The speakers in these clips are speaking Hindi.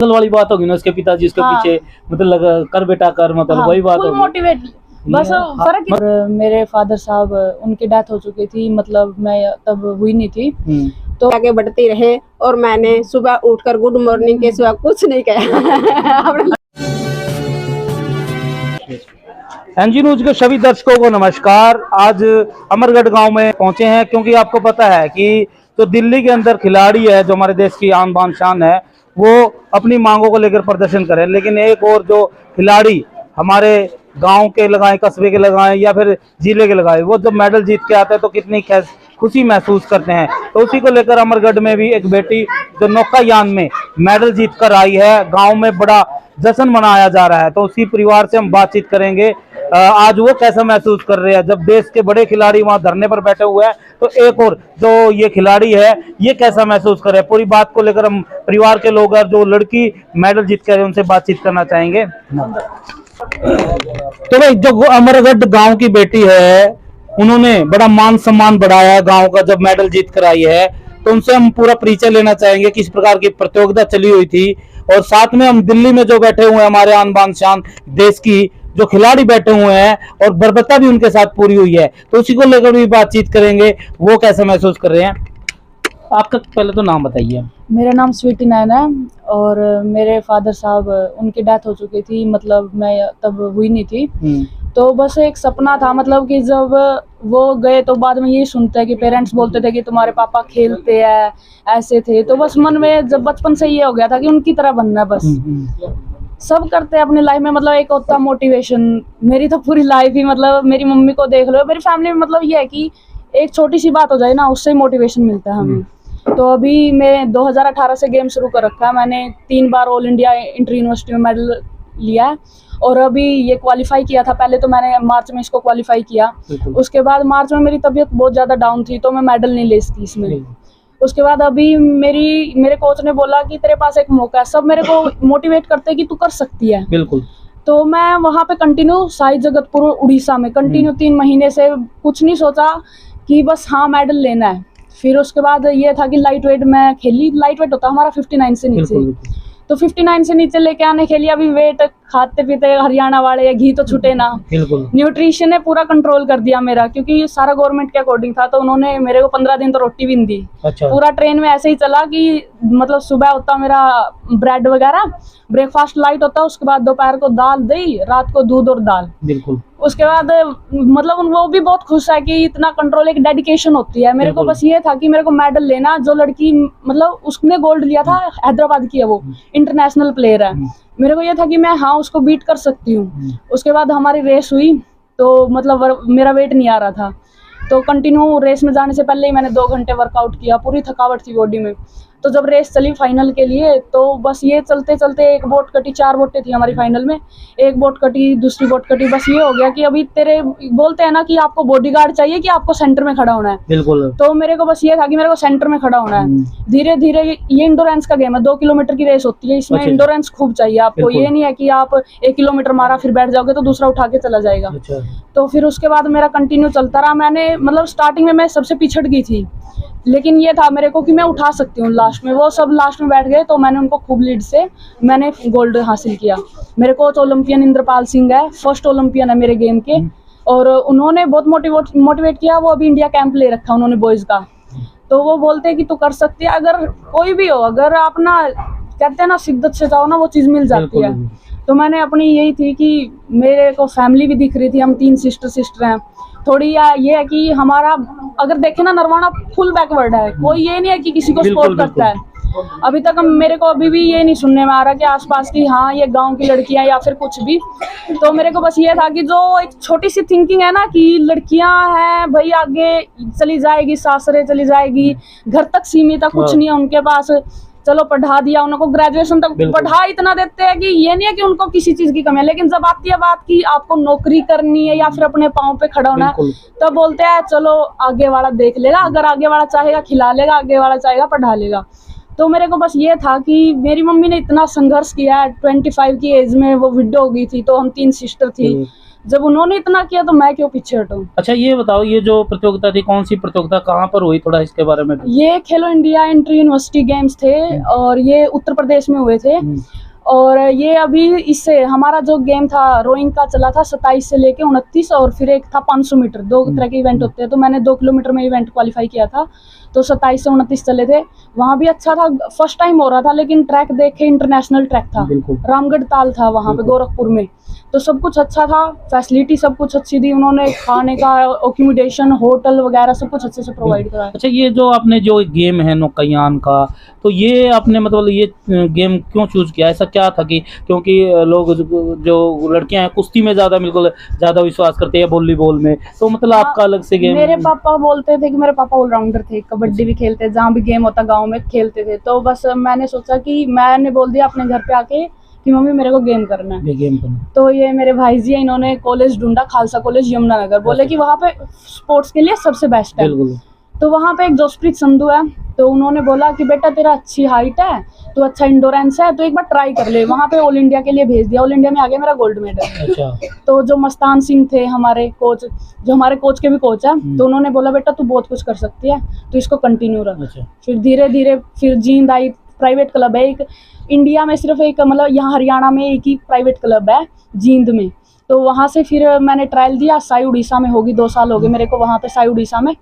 वाली बात होगी ना, उसके पिताजी उसके पीछे मतलब कर बेटा कर, मतलब वही बात होगी। मोटिवेट बस फर्क। और मेरे फादर साहब उनकी डेथ हो चुकी थी, मतलब मैं तब हुई नहीं थी, तो आगे बढ़ती रहे। और मैंने सुबह उठकर गुड मॉर्निंग के सिवा कुछ नहीं कहा। एनजी न्यूज के सभी दर्शकों को नमस्कार। आज अमरगढ़ गांव में पहुंचे हैं क्योंकि आपको पता है कि जो दिल्ली के अंदर खिलाड़ी है, जो हमारे देश की आन बान शान है, वो अपनी मांगों को लेकर प्रदर्शन करें, लेकिन एक और जो खिलाड़ी हमारे गांव के लगाए, कस्बे के लगाए या फिर जिले के लगाए, वो जब मेडल जीत के आते हैं तो कितनी खुशी महसूस करते हैं। तो उसी को लेकर अमरगढ़ में भी एक बेटी जो नौकायान में मेडल जीत कर आई है, गांव में बड़ा जश्न मनाया जा रहा है। तो उसी परिवार से हम बातचीत करेंगे, आज वो कैसा महसूस कर रहे हैं जब देश के बड़े खिलाड़ी वहां धरने पर बैठे हुए हैं, तो एक और जो ये खिलाड़ी है ये कैसा महसूस कर रहे हैं। पूरी बात को लेकर हम परिवार के लोग और जो लड़की मेडल जीत कर उनसे बातचीत करना चाहेंगे। तो भाई, जो अमरगढ़ गांव की बेटी है, उन्होंने बड़ा मान सम्मान बढ़ाया है गांव का जब मेडल जीत कर आई है, तो उनसे हम पूरा परिचय लेना चाहेंगे किस प्रकार की प्रतियोगिता चली हुई थी। और साथ में हम दिल्ली में जो बैठे हुए हैं हमारे आन बान शान देश की जो खिलाड़ी बैठे हुए हैं और बर्बरता भी उनके साथ पूरी हुई है, तो उसी को लेकर भी बातचीत करेंगे, वो कैसे महसूस कर रहे हैं। आपका पहले तो नाम बताइए। मेरा नाम स्वीटी नैन है और मेरे फादर साहब उनकी डेथ हो चुकी थी, मतलब मैं तब हुई नहीं थी। तो बस एक सपना था, मतलब कि जब वो गए तो बाद में यही सुनते हैं कि पेरेंट्स बोलते थे कि तुम्हारे पापा खेलते हैं, ऐसे थे। तो बस मन में जब बचपन से ये हो गया था कि उनकी तरह बनना, बस सब करते हैं अपनी लाइफ में, मतलब एक होता मोटिवेशन। मेरी तो पूरी लाइफ ही, मतलब मेरी मम्मी को देख लो, मेरी फैमिली में मतलब ये है कि एक छोटी सी बात हो जाए ना, उससे ही मोटिवेशन मिलता है हमें। तो अभी मैं 2018 से गेम शुरू कर रखा है, मैंने 3 बार ऑल इंडिया इंटर यूनिवर्सिटी में मेडल लिया है और अभी ये क्वालिफाई किया था। पहले तो मैंने मार्च में इसको क्वालिफाई किया, उसके बाद मार्च में मेरी तबीयत बहुत ज़्यादा डाउन थी तो मैं मेडल नहीं ले सकी इसमें। उसके बाद अभी मेरे कोच ने बोला कि तेरे पास एक मौका है, सब मेरे को मोटिवेट करते हैं कि तू कर सकती है। बिल्कुल। तो मैं वहाँ पे कंटिन्यू साई जगतपुर उड़ीसा में कंटिन्यू 3 महीने से कुछ नहीं सोचा कि बस हाँ मेडल लेना है। फिर उसके बाद ये था कि लाइट वेट में खेली, लाइट वेट होता हमारा 59 से नीचे, तो 59 से नीचे लेके आने खेली। अभी वेट खाते पीते हरियाणा वाले, घी तो छूटे ना। न्यूट्रिशन ने पूरा कंट्रोल कर दिया मेरा, क्योंकि सारा गवर्नमेंट के अकॉर्डिंग था, तो उन्होंने मेरे को 15 दिन तो रोटी भी नहीं दी। अच्छा। पूरा ट्रेन में ऐसे ही चला कि मतलब सुबह होता मेरा ब्रेड वगैरह, ब्रेकफास्ट लाइट होता, उसके बाद दोपहर को दाल दही, रात को दूध और दाल। बिल्कुल। उसके बाद मतलब वो भी बहुत खुश है कि इतना कंट्रोल, एक डेडिकेशन होती है। मेरे को बस ये था कि मेरे को मेडल लेना। जो लड़की मतलब उसने गोल्ड लिया था, हैदराबाद की है, वो इंटरनेशनल प्लेयर है, मेरे को ये था कि मैं हाँ उसको बीट कर सकती हूँ। उसके बाद हमारी रेस हुई तो मतलब मेरा वेट नहीं आ रहा था, तो कंटिन्यू रेस में जाने से पहले ही मैंने 2 घंटे वर्कआउट किया, पूरी थकावट थी बॉडी में। तो जब रेस चली फाइनल के लिए, तो बस ये चलते चलते एक बोट कटी, 4 बोटें थी हमारी फाइनल में, एक बोट कटी, दूसरी बोट कटी। बस ये हो गया कि अभी तेरे बोलते हैं ना कि आपको बॉडीगार्ड चाहिए कि आपको सेंटर में खड़ा होना है। बिल्कुल। तो मेरे को बस ये था कि मेरे को सेंटर में खड़ा होना है। धीरे धीरे ये इंडोरेंस का गेम है, 2 किलोमीटर की रेस होती है, इसमें इंडोरेंस खूब चाहिए आपको। ये नहीं है कि आप 1 किलोमीटर मारा फिर बैठ जाओगे तो दूसरा उठा के चला जाएगा। तो फिर उसके बाद मेरा कंटिन्यू चलता रहा। मैंने मतलब स्टार्टिंग में मैं सबसे पिछड़ गई थी, लेकिन ये था मेरे को कि मैं उठा सकती हूँ लास्ट में। वो सब लास्ट में बैठ गए तो मैंने उनको खूब लीड से मैंने गोल्ड हासिल किया। मेरे कोच ओलंपियन इंद्रपाल सिंह है, फर्स्ट ओलंपियन है मेरे गेम के, और उन्होंने बहुत मोटिवेट किया। वो अभी इंडिया कैंप ले रखा उन्होंने बॉयज़ का, तो वो बोलते हैं कि तू कर सकती है, अगर कोई भी हो, अगर आप ना कहते हैं ना शिद्दत से चाहो ना, वो चीज़ मिल जाती है। तो मैंने अपनी यही थी कि मेरे को फैमिली भी दिख रही थी, हम 3 सिस्टर हैं। थोड़ी ये है कि हमारा अगर देखें ना, नरवाना फुल बैकवर्ड है, कोई ये नहीं है कि किसी को सपोर्ट करता है। अभी तक मेरे को अभी भी ये नहीं सुनने में आ रहा कि आसपास की हाँ ये गांव की लड़कियां या फिर कुछ भी। तो मेरे को बस ये था कि जो एक छोटी सी थिंकिंग है ना कि लड़कियां हैं भाई, आगे चली जाएगी, सासरे चली जाएगी, घर तक सीमित है, कुछ नहीं है उनके पास, चलो पढ़ा दिया उनको, ग्रेजुएशन तक पढ़ा इतना देते हैं कि ये नहीं है कि उनको किसी चीज की कमी है। लेकिन जब आती है बात की आपको नौकरी करनी है या फिर अपने पाँव पे खड़ा होना है, तब बोलते हैं चलो आगे वाला देख लेगा, अगर आगे वाला चाहेगा खिला लेगा, आगे वाला चाहेगा पढ़ा लेगा। तो मेरे को बस ये था कि मेरी मम्मी ने इतना संघर्ष किया है, 25 की एज में वो विडो हो गई थी, तो हम 3 सिस्टर थी, जब उन्होंने इतना किया तो मैं क्यों पीछे हटूं। अच्छा ये बताओ, ये जो प्रतियोगिता थी कौन सी प्रतियोगिता, कहाँ पर हुई, थोड़ा इसके बारे में। ये खेलो इंडिया इंटर यूनिवर्सिटी गेम्स थे और ये उत्तर प्रदेश में हुए थे। और ये अभी इससे हमारा जो गेम था रोइंग का चला था 27 से लेके 29, और फिर एक था 500 मीटर, 2 तरह के इवेंट होते हैं। तो मैंने 2 किलोमीटर में इवेंट क्वालिफाई किया था, तो 27 से 29 चले थे। वहाँ भी अच्छा था, फर्स्ट टाइम हो रहा था, लेकिन ट्रैक देखे इंटरनेशनल ट्रैक था, रामगढ़ ताल था वहाँ पे गोरखपुर में। तो सब कुछ अच्छा था, फैसिलिटी सब कुछ अच्छी दी उन्होंने, खाने का अकोमोडेशन होटल वगैरह सब कुछ अच्छे से प्रोवाइड कराया। अच्छा ये जो आपने जो गेम है नौकायान का, तो ये आपने मतलब ये गेम क्यों चूज किया, ऐसा क्या था कि क्योंकि लोग जो लड़कियां हैं कुश्ती में ज़्यादा बिल्कुल ज़्यादा विश्वास करते हैं, वॉलीबॉल में, तो मतलब आपका अलग से गेम। मेरे पापा बोलते थे कि मेरे पापा ऑलराउंडर थे, कबड्डी भी खेलते, जहाँ भी गेम होता गाँव में खेलते थे। तो बस मैंने सोचा कि मैंने बोल दिया अपने घर पे आके कि मम्मी मेरे को गेम करना है, गेम करना। तो ये मेरे भाई जी है, इन्होंने कॉलेज ढूंढा, खालसा कॉलेज यमुनानगर, बोले कि वहाँ पे स्पोर्ट्स के लिए सबसे बेस्ट है। तो वहाँ पे एक जोसप्रीत संधू है, तो उन्होंने बोला कि बेटा तेरा अच्छी हाइट है, तो अच्छा इंडोरेंस है, तो एक बार ट्राई कर ले। वहाँ पे ऑल इंडिया के लिए भेज दिया, ऑल इंडिया में आ गया मेरा गोल्ड मेडल। अच्छा। तो जो मस्तान सिंह थे हमारे कोच, जो हमारे कोच के भी कोच है, तो उन्होंने बोला बेटा तू बहुत कुछ कर सकती है, तो इसको कंटिन्यू रख। अच्छा। फिर धीरे धीरे फिर जींद आई, प्राइवेट क्लब है एक इंडिया में, सिर्फ एक मतलब यहाँ हरियाणा में एक ही प्राइवेट क्लब है जींद में। तो वहाँ से फिर मैंने ट्रायल दिया, साई उड़ीसा में होगी, 2 साल हो गए मेरे को वहाँ पे साई उड़ीसा में,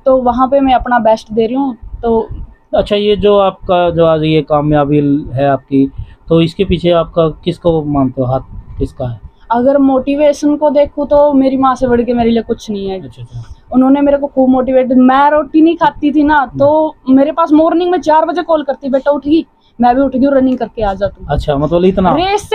तो वहाँ पे मैं अपना बेस्ट दे रही हूँ। तो अच्छा ये जो आपका जो आज ये कामयाबी है आपकी, तो इसके पीछे आपका किसको मानते हो, हाथ किसका है? अगर मोटिवेशन को देखूँ तो मेरी माँ से बढ़ के मेरे लिए कुछ नहीं है। अच्छा। उन्होंने मेरे को खूब मोटिवेट, मैं रोटी नहीं खाती थी ना, तो मेरे पास मॉर्निंग में 4 बजे कॉल करती, बेटा उठ गई, मैं भी उठ गई, रनिंग करके आ जा तू। अच्छा मतलब इतना रेस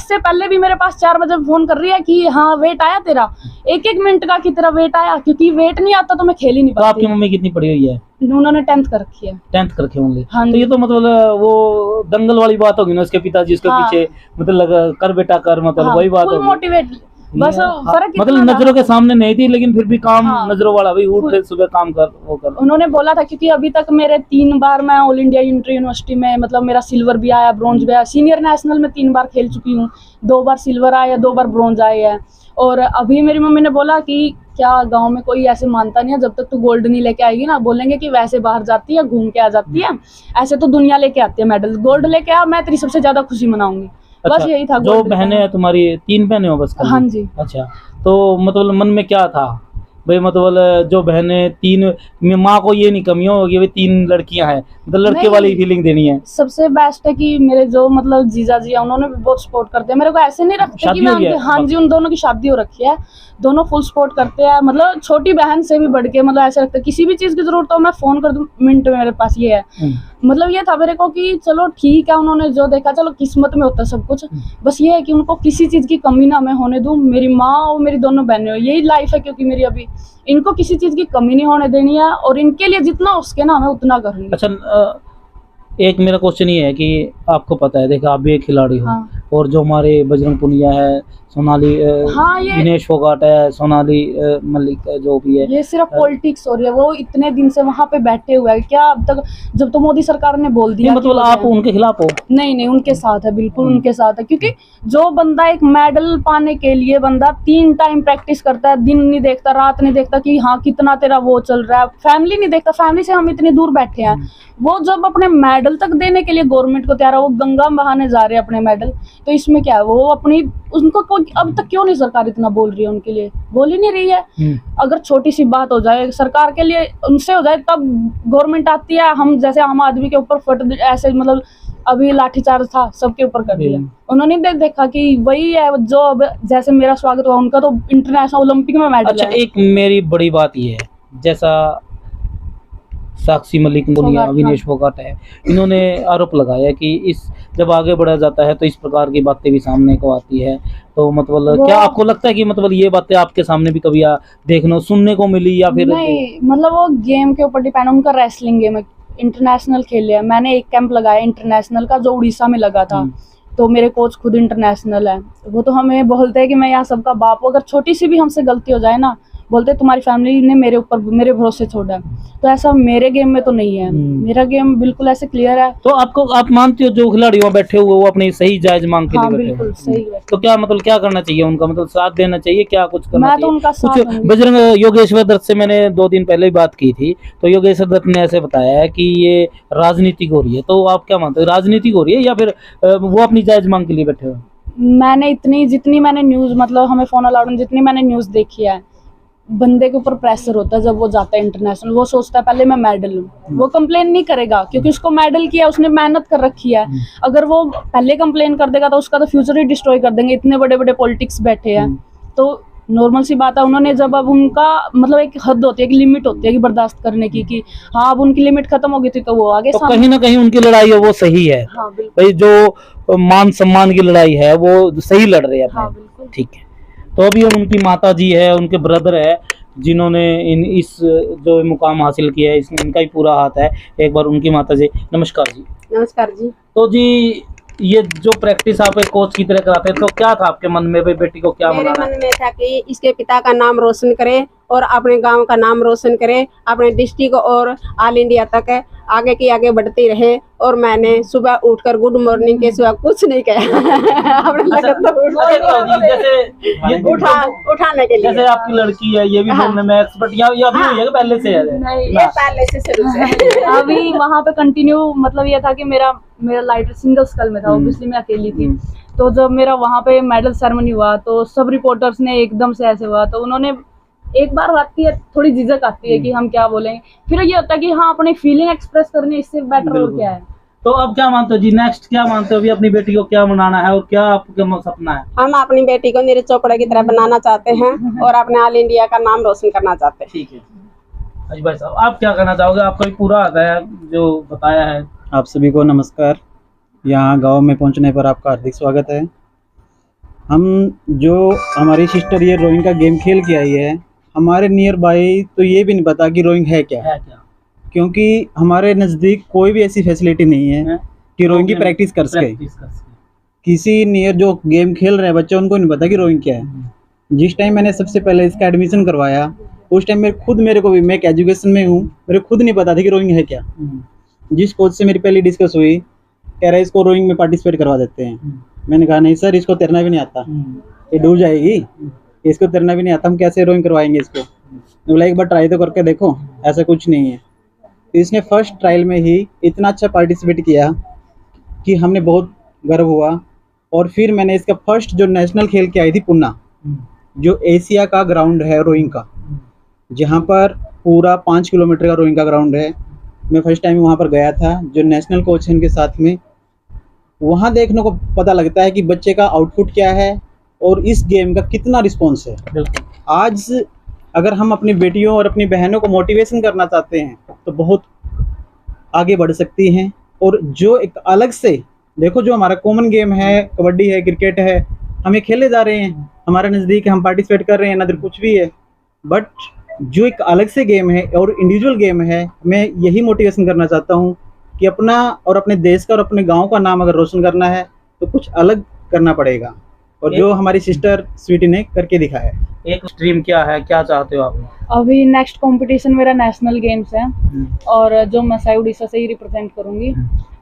से पहले भी मेरे पास 4 बजे फोन कर रही है कि हाँ वेट आया तेरा, एक मिनट का कि तेरा वेट आया, क्योंकि वेट नहीं आता तो मैं खेल ही नहीं तो पाती। आपकी मम्मी कितनी पढ़ी हुई है? उन्होंने 10th कर रखी है। 10th कर रखी होंगी। हाँ तो ये तो मतलब वो दंगल वाली बात होगी ना, उसके पिताजी उसके पीछे मतलब कर बेटा कर, मतलब वही बात होगी। मोटिवेट बस फर्क मतलब नजरों के सामने नहीं थी, लेकिन फिर भी काम नजरों वाला भी, उठ सुबह काम कर वो कर। उन्होंने बोला था, क्योंकि अभी तक मेरे 3 बार मैं ऑल इंडिया इंटर यूनिवर्सिटी में, मतलब मेरा सिल्वर भी आया, ब्रॉन्ज भी आया, सीनियर नेशनल में 3 बार खेल चुकी हूँ, 2 बार सिल्वर आया, 2 बार ब्रॉन्ज आया है। और अभी मेरी मम्मी ने बोला कि क्या गांव में कोई ऐसे मानता नहीं है, जब तक तू गोल्ड नहीं लेके आएगी ना, बोलेंगे कि वैसे बाहर जाती है घूम के आ जाती है, ऐसे तो दुनिया लेके आती है मेडल, गोल्ड लेके आ, मैं तेरी सबसे ज्यादा खुशी मनाऊंगी। अच्छा, बस यही था। जो बहनें हैं तुम्हारी 3 बहनें हो बस खाली? हाँ जी। अच्छा, तो मतलब मन में क्या था भाई, मतलब जो बहनें 3, माँ को ये नहीं कमी होगी भाई 3 लड़कियां हैं, मतलब लड़के वाली फीलिंग देनी है। सबसे बेस्ट है कि मेरे जो मतलब जीजा जी है, उन्होंने भी बहुत सपोर्ट करते हैं मेरे को, ऐसे नहीं रखते कि मैं हाँ जी, उन दोनों की शादी हो रखी है, दोनों फुल सपोर्ट करते हैं, मतलब छोटी बहन से भी बढ़ के, मतलब ऐसे रखते हैं किसी भी चीज की जरूरत हो मैं फोन कर दूं, मिनट में मेरे पास ये है। मतलब ये था मेरे को कि चलो ठीक है, उन्होंने जो देखा, चलो किस्मत में होता है सब कुछ, बस ये है कि उनको किसी चीज की कमी ना मैं होने दूं, मेरी माँ और मेरी दोनों बहनें, यही लाइफ है, क्योंकि मेरी अभी इनको किसी चीज की कमी नहीं होने देनी है, और इनके लिए जितना हो सके ना मैं उतना करूंगी। अच्छा एक मेरा क्वेश्चन ये है कि आपको पता है, देखो आप भी एक खिलाड़ी हो, हाँ। और जो हमारे बजरंग पुनिया है, सोनाली हाँ, ये दिनेश फोगाट है, सोनाली मलिक जो भी है, ये सिर्फ पॉलिटिक्स हो रही है, वो इतने दिन से वहाँ पे बैठे हुए हैं, क्या अब तक, जब तो मोदी सरकार ने बोल दिया, मतलब आप उनके खिलाफ हो? नहीं, उनके साथ है, बिल्कुल उनके साथ है, क्योंकि जो बंदा एक मेडल पाने के लिए बंदा 3 टाइम प्रैक्टिस करता है, दिन नहीं देखता, रात नहीं देखता कि हाँ कितना तेरा वो चल रहा है, फैमिली नहीं देखता, फैमिली से हम इतनी दूर बैठे हैं, वो जब अपने मेडल तक देने के लिए गवर्नमेंट को तैयार है, वो गंगा बहाने जा रहे हैं अपने मेडल, तो इसमें क्या है, वो अपनी उनको अब तक क्यों नहीं सरकार इतना बोल रही है, उनके लिए बोल ही नहीं रही है। अगर छोटी सी बात हो जाए सरकार के लिए, उनसे हो जाए, तब गवर्नमेंट आती है, हम जैसे आम आदमी के ऊपर फट ऐसे, मतलब अभी लाठीचार्ज था सबके ऊपर कर दिया, उन्होंने देखा कि वही है जो अब जैसे मेरा स्वागत हुआ, उनका तो इंटरनेशनल ओलंपिक में मेडल अच्छा, है। एक मेरी बड़ी बात ये है, जैसा साक्षी मलिक दुनिया, विनेश फोगाट है, इन्होंने आरोप लगाया कि इस जब आगे बढ़ा जाता है तो इस प्रकार की बातें भी सामने को आती है, तो मतलब क्या आपको लगता है कि मतलब ये बातें आपके सामने भी कभी देखने सुनने को मिली, या फिर नहीं, मतलब वो गेम के ऊपर डिपेंड, उनका रेसलिंग गेम है, इंटरनेशनल खेल लिया, मैंने एक कैंप लगाया इंटरनेशनल का जो उड़ीसा में लगा था, तो मेरे कोच खुद इंटरनेशनल है, वो तो हमें बोलते हैं कि मैं यहाँ सबका बाप हूँ, अगर छोटी सी भी हमसे गलती हो जाए ना, बोलते तुम्हारी फैमिली ने मेरे ऊपर मेरे भरोसे छोड़ा है। तो ऐसा मेरे गेम में तो नहीं है, मेरा गेम बिल्कुल ऐसे क्लियर है। तो आप मानते हो जो खिलाड़ी वहाँ बैठे हुए वो अपनी सही जायज मांग के हाँ लिए बैठे बिल्कुल हुए? सही है। तो क्या मतलब क्या करना चाहिए उनका, मतलब साथ देना चाहिए, क्या कुछ करना मैं चाहिए? तो उनका साथ कुछ दूंगी। बजरंग योगेश्वर दत्त से मैंने 2 दिन पहले ही बात की थी, तो योगेश्वर दत्त ने ऐसे बताया है कि ये राजनीतिक हो रही है। तो आप क्या मानते हो, राजनीतिक हो रही है या फिर वो अपनी जायज मांग के लिए बैठे हुए हैं? मैंने जितनी मैंने न्यूज, मतलब हमें फोन अलाउड, जितनी मैंने न्यूज देखी है, बंदे के ऊपर प्रेशर होता है जब वो जाता है इंटरनेशनल। वो सोचता है पहले मैं मेडल लूं, वो कंप्लेन नहीं करेगा क्योंकि उसको मेडल किया, उसने मेहनत कर रखी है। अगर वो पहले कंप्लेन कर देगा तो उसका तो फ्यूचर ही डिस्ट्रॉय कर देंगे। इतने बड़े बड़े पॉलिटिक्स बैठे हैं, तो नॉर्मल सी बात है। उन्होंने जब अब उनका मतलब एक हद होती है, एक लिमिट होती है कि बर्दाश्त करने की, कि हाँ अब उनकी लिमिट खत्म हो गई थी तो वो आगे तो कहीं ना कहीं उनकी लड़ाई है वो सही है हाँ बिल्कुल, भाई, जो मान सम्मान की लड़ाई है वो सही लड़ रहे हैं हाँ अपने। बिल्कुल। ठीक है, तो अभी उनकी माता जी है, उनके ब्रदर है जिन्होंने इस जो मुकाम हासिल किया है, इसमें इनका ही पूरा हाथ है। एक बार उनकी माता जी, नमस्कार जी। नमस्कार जी। तो जी ये जो प्रैक्टिस आप एक कोच की तरह कराते हैं, तो क्या था आपके मन में, भाई बेटी को क्या मेरे बनाना मन है? में था कि इसके पिता का नाम रोशन करे और अपने गांव का नाम रोशन करे, अपने डिस्ट्रिक्ट और ऑल इंडिया तक आगे की आगे बढ़ती रहे। और मैंने सुबह उठकर गुड मॉर्निंग के सिवा कुछ नहीं कहा। आपने लगा तो जैसे ये उठाने के लिए जैसे आपकी लड़की है, ये भी बोलने में एक्सपर्ट, या अभी हुई है कि पहले से है? नहीं, ये पहले से शुरू से। अभी वहां पे कंटिन्यू, मतलब ये था कि मेरा लाइटर सिंगल स्कल में था, ऑब्वियसली मैं अकेली थी। तो जब मेरा वहां पे मेडल सेरेमनी हुआ तो सब रिपोर्टर्स ने एकदम से ऐसे हुआ, तो उन्होंने एक बार आती है, थोड़ी झिझक आती है कि हम क्या बोलेंगे। फिर ये होता है कि हाँ अपनी फीलिंग एक्सप्रेस करनी, इससे बेटर और क्या है। तो अब क्या मानते हो जी, नेक्स्ट क्या मानते हो, अभी अपनी बेटी को क्या बनाना है और क्या आपका सपना है? हम अपनी बेटी को नीरज चोपड़ा की तरह बनाना चाहते हैं और अपने ऑल इंडिया का नाम रोशन करना चाहते हैं। ठीक है अजी भाई साहब, आप क्या कहना चाहोगे? आपका भी पूरा आता है जो बताया है। आप सभी को नमस्कार। यहाँ गांव में पहुंचने पर आपका हार्दिक स्वागत है। हम जो हमारी सिस्टर ये रोइंग का गेम खेल के आई है, हमारे नियर बाई तो ये भी नहीं पता कि रोइंग है क्या, क्योंकि हमारे नज़दीक कोई भी ऐसी फैसिलिटी नहीं है कि रोइंग की प्रैक्टिस कर सके। किसी नियर जो गेम खेल रहे हैं बच्चे, उनको नहीं पता कि रोइंग क्या है। जिस टाइम मैंने सबसे पहले इसका एडमिशन करवाया, उस टाइम मेरे को भी, मैं एक एजुकेशन में हूँ, मेरे खुद नहीं पता था कि रोइंग है क्या। जिस कोच से मेरी पहली डिस्कस हुई, कह रहा है इसको रोइंग में पार्टिसिपेट करवा देते हैं। मैंने कहा नहीं सर, इसको तैरना भी नहीं आता, ये डूब जाएगी, इसको तैरना भी नहीं आता, हम कैसे रोइंग करवाएंगे इसको। बोला एक बार ट्राई तो करके देखो, ऐसा कुछ नहीं है। तो इसने फर्स्ट ट्रायल में ही इतना अच्छा पार्टिसिपेट किया कि हमने बहुत गर्व हुआ। और फिर मैंने इसका फर्स्ट जो नेशनल खेल के आई थी पुन्ना, जो एशिया का ग्राउंड है रोइंग का, जहाँ पर पूरा 5 किलोमीटर का रोइंग का ग्राउंड है, मैं फर्स्ट टाइम वहाँ पर गया था जो नेशनल कोच है उनके साथ में। वहाँ देखने को पता लगता है कि बच्चे का आउटपुट क्या है और इस गेम का कितना रिस्पॉन्स है। आज अगर हम अपनी बेटियों और अपनी बहनों को मोटिवेशन करना चाहते हैं तो बहुत आगे बढ़ सकती हैं। और जो एक अलग से देखो, जो हमारा कॉमन गेम है, कबड्डी है, क्रिकेट है, हम ये खेले जा रहे हैं, हमारे नज़दीक हम पार्टिसिपेट कर रहे हैं, ना कुछ भी है। बट जो एक अलग से गेम है और इंडिविजुअल गेम है, मैं यही मोटिवेशन करना चाहता हूँ कि अपना और अपने देश का और अपने गांव का नाम अगर रोशन करना है तो कुछ अलग करना पड़ेगा। और जो हमारी सिस्टर स्वीटी ने करके दिखाया है। एक स्ट्रीम क्या है, क्या चाहते हो आप? अभी नेक्स्ट कंपटीशन मेरा नेशनल गेम्स है और जो मैं साई उड़ीसा से ही रिप्रेजेंट करूंगी।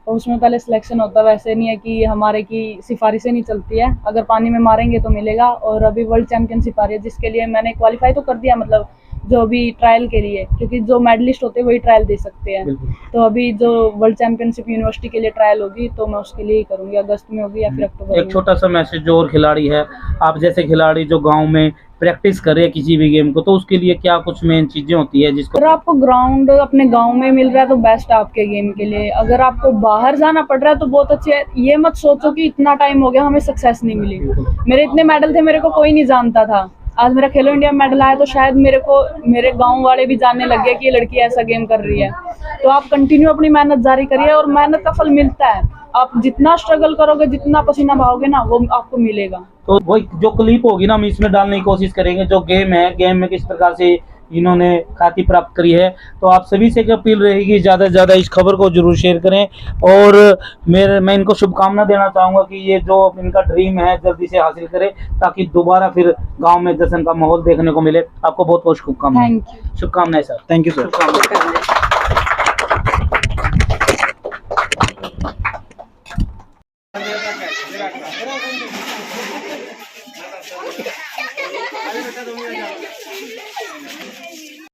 और उसमें पहले सिलेक्शन होता है, वैसे नहीं है कि हमारे की सिफारिशें नहीं चलती है, अगर पानी में मारेंगे तो मिलेगा। और अभी वर्ल्ड चैंपियनशिप आ रही है जिसके लिए मैंने क्वालिफाई तो कर दिया, मतलब जो अभी ट्रायल के लिए, क्योंकि जो मेडलिस्ट होते हैं वही ट्रायल दे सकते हैं। तो अभी जो वर्ल्ड चैंपियनशिप यूनिवर्सिटी के लिए ट्रायल होगी तो मैं उसके लिए ही करूंगी, अगस्त में होगी या फिर अक्टूबर में। एक छोटा सा मैसेज जो और खिलाड़ी है, आप जैसे खिलाड़ी जो गांव में प्रैक्टिस करे किसी भी गेम को, तो उसके लिए क्या कुछ मेन चीजें होती है जिसको? अगर आपको ग्राउंड अपने गांव में मिल रहा है तो बेस्ट आपके गेम के लिए। अगर आपको बाहर जाना पड़ रहा है तो बहुत अच्छे है। ये मत सोचो कि इतना टाइम हो गया हमें सक्सेस नहीं मिली। मेरे इतने मेडल थे, मेरे को कोई नहीं जानता था। आज मेरा खेलो इंडिया में मेडल आया तो शायद मेरे गांव वाले भी जानने लग गए कि ये लड़की ऐसा गेम कर रही है। तो आप कंटिन्यू अपनी मेहनत जारी करिए और मेहनत का फल मिलता है। आप जितना स्ट्रगल करोगे, जितना पसीना बहाओगे ना, वो आपको मिलेगा। तो वही जो क्लिप होगी ना, हम इसमें डालने की कोशिश करेंगे। जो गेम है, गेम में किस प्रकार से इन्होंने ख्याति प्राप्त करी है। तो आप सभी से एक अपील रहेगी, ज़्यादा से ज़्यादा इस खबर को जरूर शेयर करें और मैं इनको शुभकामना देना चाहूँगा कि ये जो इनका ड्रीम है जल्दी से हासिल करें, ताकि दोबारा फिर गांव में जश्न का माहौल देखने को मिले। आपको बहुत बहुत शुभकामनाएं। Thank you. शुभकामनाएं सर। Thank you sir. शुभकामनाएं।